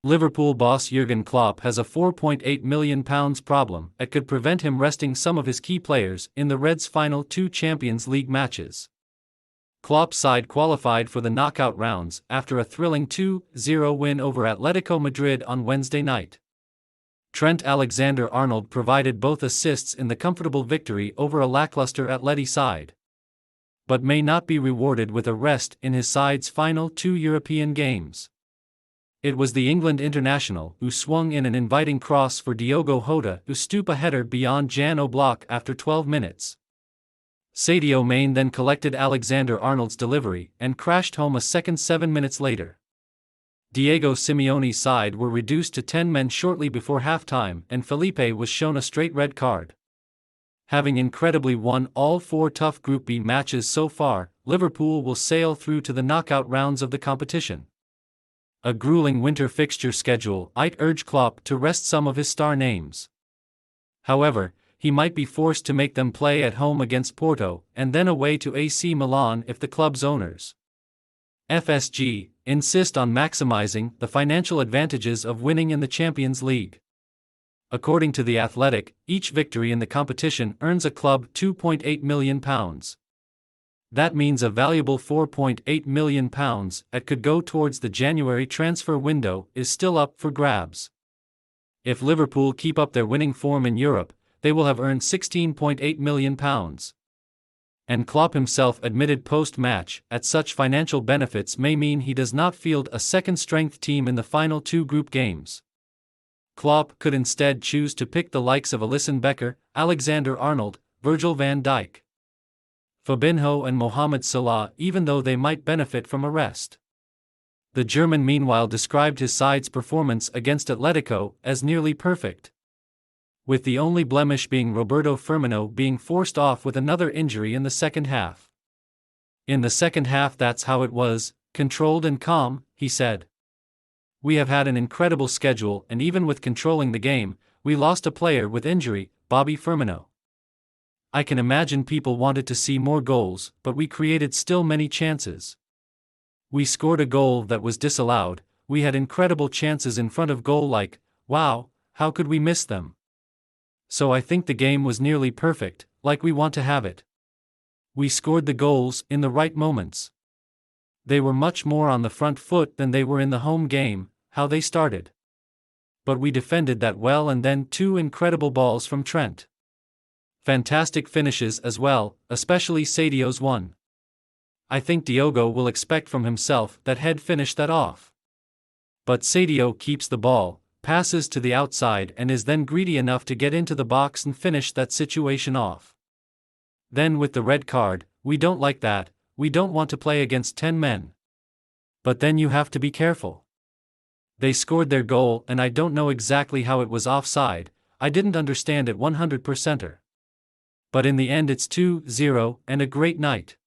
Liverpool boss Jurgen Klopp has a £4.8 million problem that could prevent him resting some of his key players in the Reds' final 2 Champions League matches. Klopp's side qualified for the knockout rounds after a thrilling 2-0 win over Atletico Madrid on Wednesday night. Trent Alexander-Arnold provided both assists in the comfortable victory over a lackluster Atleti side, but may not be rewarded with a rest in his side's final 2 European games. It was the England international who swung in an inviting cross for Diogo Jota to stoop a header beyond Jan Oblak after 12 minutes. Sadio Mane then collected Alexander-Arnold's delivery and crashed home a second 7 minutes later. Diego Simeone's side were reduced to 10 men shortly before halftime and Felipe was shown a straight red card. Having incredibly won all 4 tough Group B matches so far, Liverpool will sail through to the knockout rounds of the competition. A grueling winter fixture schedule might urge Klopp to rest some of his star names. However, he might be forced to make them play at home against Porto and then away to AC Milan if the club's owners, FSG, insist on maximizing the financial advantages of winning in the Champions League. According to The Athletic, each victory in the competition earns a club £2.8 million. That means a valuable £4.8 million that could go towards the January transfer window is still up for grabs. If Liverpool keep up their winning form in Europe, they will have earned £16.8 million. And Klopp himself admitted post-match that such financial benefits may mean he does not field a second-strength team in the final 2 group games. Klopp could instead choose to pick the likes of Alisson Becker, Alexander-Arnold, Virgil van Dijk, Fabinho and Mohamed Salah, even though they might benefit from a rest. The German meanwhile described his side's performance against Atletico as nearly perfect, with the only blemish being Roberto Firmino being forced off with another injury in the second half. In the second half that's how it was, controlled and calm, he said. We have had an incredible schedule and even with controlling the game, we lost a player with injury, Bobby Firmino. I can imagine people wanted to see more goals, but we created still many chances. We scored a goal that was disallowed, we had incredible chances in front of goal like, wow, how could we miss them? So I think the game was nearly perfect, like we want to have it. We scored the goals in the right moments. They were much more on the front foot than they were in the home game, how they started. But we defended that well and then 2 incredible balls from Trent. Fantastic finishes as well, especially Sadio's one. I think Diogo will expect from himself that he'd finish that off. But Sadio keeps the ball, passes to the outside and is then greedy enough to get into the box and finish that situation off. Then with the red card, we don't like that, we don't want to play against 10 men. But then you have to be careful. They scored their goal and I don't know exactly how it was offside, I didn't understand it 100%. But in the end it's 2-0 and a great night.